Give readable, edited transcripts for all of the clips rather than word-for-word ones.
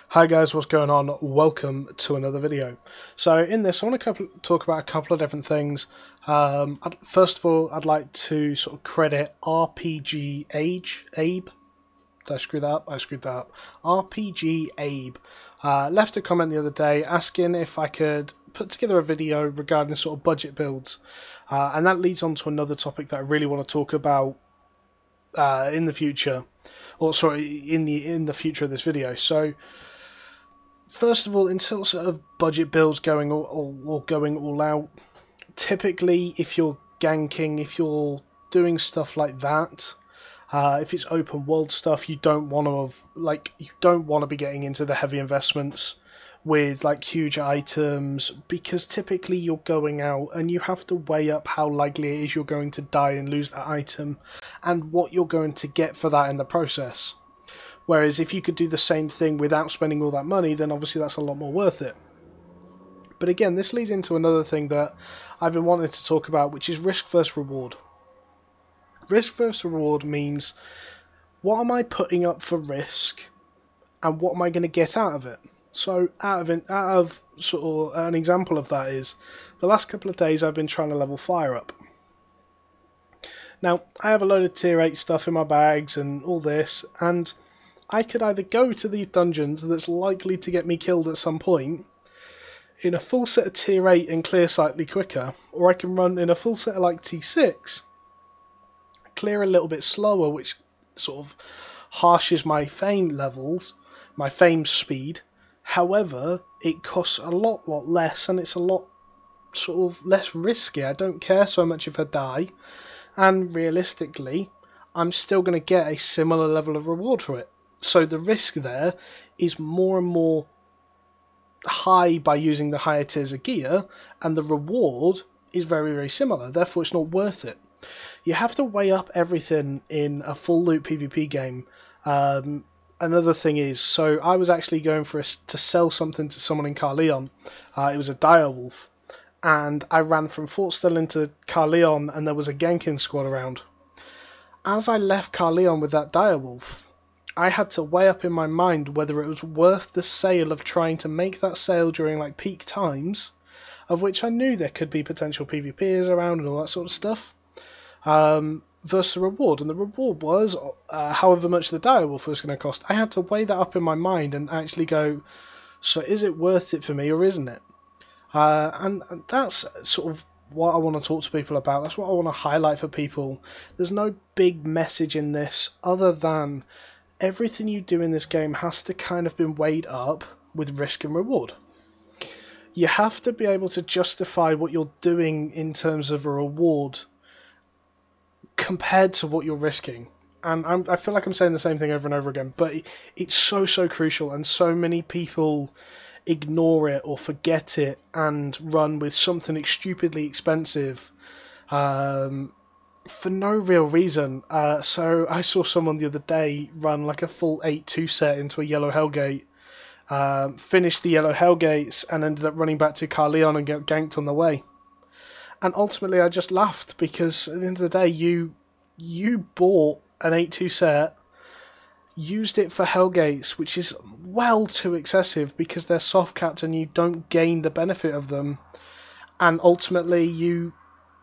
Hi guys, what's going on? Welcome to another video. So in this I want to talk about a couple of different things. First of all, I'd like to sort of credit RPG Abe. Did I screw that up? I screwed that up. RPG Abe left a comment the other day asking if I could put together a video regarding sort of budget builds. And that leads on to another topic that I really want to talk about in the future. Or sorry, in the future of this video. So first of all, until sort of budget builds going or going all out, typically if you're ganking, if you're doing stuff like that, if it's open world stuff, you don't want to be getting into the heavy investments with like huge items, because typically you're going out and you have to weigh up how likely it is you're going to die and lose that item and what you're going to get for that in the process. Whereas if you could do the same thing without spending all that money, then obviously that's a lot more worth it. But again, this leads into another thing that I've been wanting to talk about, which is risk versus reward. Risk versus reward means, what am I putting up for risk and what am I going to get out of it? So out of sort of an example of that is, the last couple of days I've been trying to level fire up. Now, I have a load of tier 8 stuff in my bags and all this, and I could either go to these dungeons that's likely to get me killed at some point in a full set of tier 8 and clear slightly quicker, or I can run in a full set of like T6, clear a little bit slower, which sort of harshes my fame levels, my fame speed. However, it costs a lot less and it's a lot sort of less risky. I don't care so much if I die, and realistically I'm still going to get a similar level of reward for it. So the risk there is more and more high by using the higher tiers of gear, and the reward is very, very similar. Therefore, it's not worth it. You have to weigh up everything in a full loot PvP game. Another thing is, so I was actually going to sell something to someone in Carleon. It was a direwolf, and I ran from Fort Still into Carleon, and there was a Ganking squad around. As I left Carleon with that direwolf, I had to weigh up in my mind whether it was worth the sale of trying to make that sale during like peak times, of which I knew there could be potential PvPers around and all that sort of stuff, versus the reward. And the reward was however much the direwolf was going to cost. I had to weigh that up in my mind and actually go, so is it worth it for me or isn't it? And that's sort of what I want to talk to people about. That's what I want to highlight for people. There's no big message in this other than everything you do in this game has to kind of be weighed up with risk and reward. You have to be able to justify what you're doing in terms of a reward compared to what you're risking. And I feel like I'm saying the same thing over and over again, but it's so crucial, and so many people ignore it or forget it and run with something stupidly expensive for no real reason. So I saw someone the other day run like a full 8-2 set into a yellow Hellgate, finished the yellow Hellgates and ended up running back to Carleon and get ganked on the way. And ultimately I just laughed, because at the end of the day you bought an 8-2 set, used it for Hellgates, which is well too excessive because they're soft capped and you don't gain the benefit of them, and ultimately you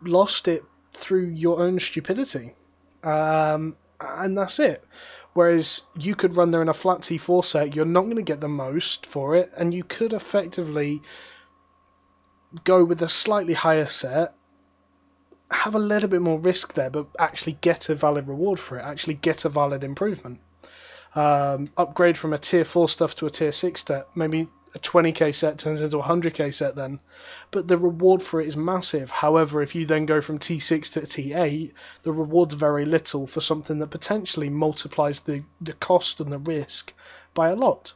lost it through your own stupidity, and that's it. Whereas you could run there in a flat T4 set, you're not going to get the most for it, and you could effectively go with a slightly higher set, have a little bit more risk there, but actually get a valid reward for it, actually get a valid improvement. Upgrade from a tier 4 stuff to a tier 6 set, maybe a 20k set turns into a 100k set then, but the reward for it is massive. However, if you then go from T6 to T8, the reward's very little for something that potentially multiplies the cost and the risk by a lot.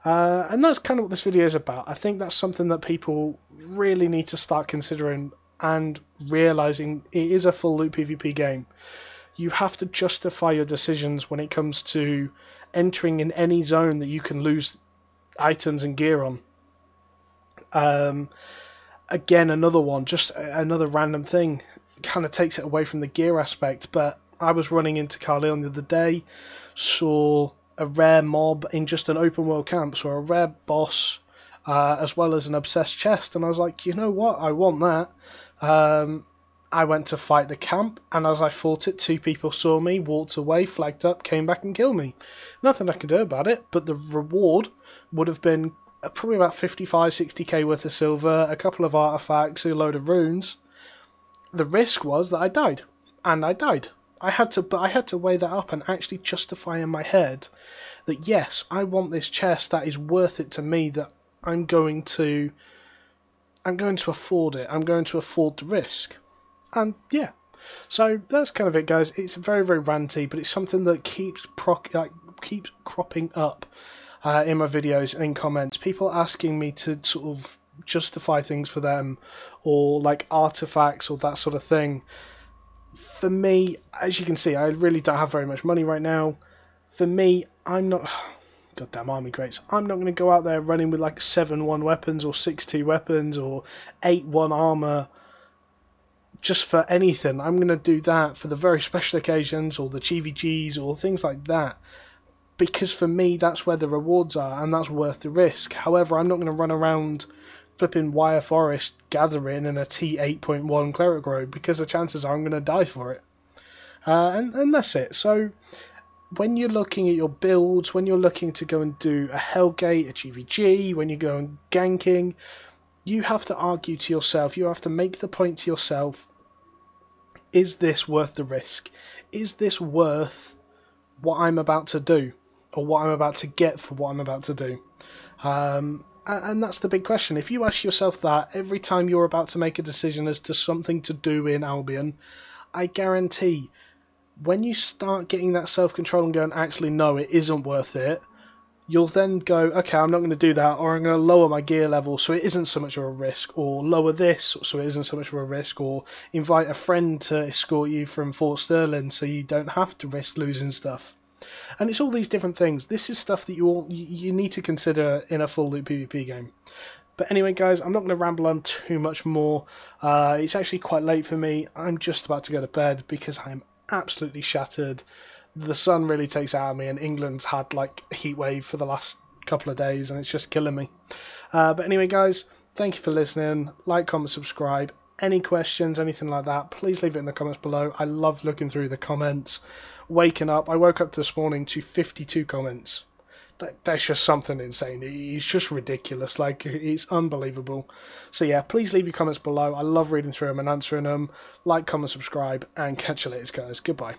And that's kind of what this video is about. I think that's something that people really need to start considering and realising it is a full loot PvP game. You have to justify your decisions when it comes to entering in any zone that you can lose items and gear on. Again, another one, just another random thing, kind of takes it away from the gear aspect, but I was running into Carleon the other day, saw a rare mob in just an open world camp, so a rare boss, as well as an obsessed chest, and I was like, you know what, I want that. I went to fight the camp, and as I fought it, 2 people saw me, walked away, flagged up, came back and killed me. Nothing I can do about it, but the reward would have been probably about 55-60k worth of silver, a couple of artifacts, a load of runes. The risk was that I died, and I died. I had to weigh that up and actually justify in my head that yes, I want this chest, that is worth it to me, that I'm going to afford it. I'm going to afford the risk. And yeah, so that's kind of it, guys. It's very, very ranty, but it's something that keeps cropping up in my videos and in comments. People asking me to sort of justify things for them, or like artifacts or that sort of thing. For me, as you can see, I really don't have very much money right now. For me, I'm not... Goddamn army crates. I'm not going to go out there running with like 7-1 weapons or 6-2 weapons or 8-1 armour just for anything. I'm going to do that for the very special occasions, or the GVGs, or things like that. Because for me, that's where the rewards are, and that's worth the risk. However, I'm not going to run around flipping Wire Forest gathering in a T8.1 cleric robe, because the chances are I'm going to die for it. And that's it. So when you're looking at your builds, when you're looking to go and do a Hellgate, a GVG, when you go and ganking, you have to argue to yourself, you have to make the point to yourself, is this worth the risk? Is this worth what I'm about to do, or what I'm about to get for what I'm about to do? And that's the big question. If you ask yourself that every time you're about to make a decision as to something to do in Albion, I guarantee when you start getting that self-control and going, actually, no, it isn't worth it, you'll then go, okay, I'm not going to do that, or I'm going to lower my gear level so it isn't so much of a risk, or lower this so it isn't so much of a risk, or invite a friend to escort you from Fort Sterling so you don't have to risk losing stuff. And it's all these different things. This is stuff that you need to consider in a full loot PvP game. But anyway, guys, I'm not going to ramble on too much more. It's actually quite late for me. I'm just about to go to bed because I'm absolutely shattered. The sun really takes it out of me, and England's had like a heat wave for the last couple of days, and it's just killing me. But anyway, guys, thank you for listening. Like, comment, subscribe. Any questions, anything like that, please leave it in the comments below. I love looking through the comments. Waking up, I woke up this morning to 52 comments. That's just something insane. It's just ridiculous. Like, it's unbelievable. So yeah, please leave your comments below. I love reading through them and answering them. Like, comment, subscribe, and catch you later, guys. Goodbye.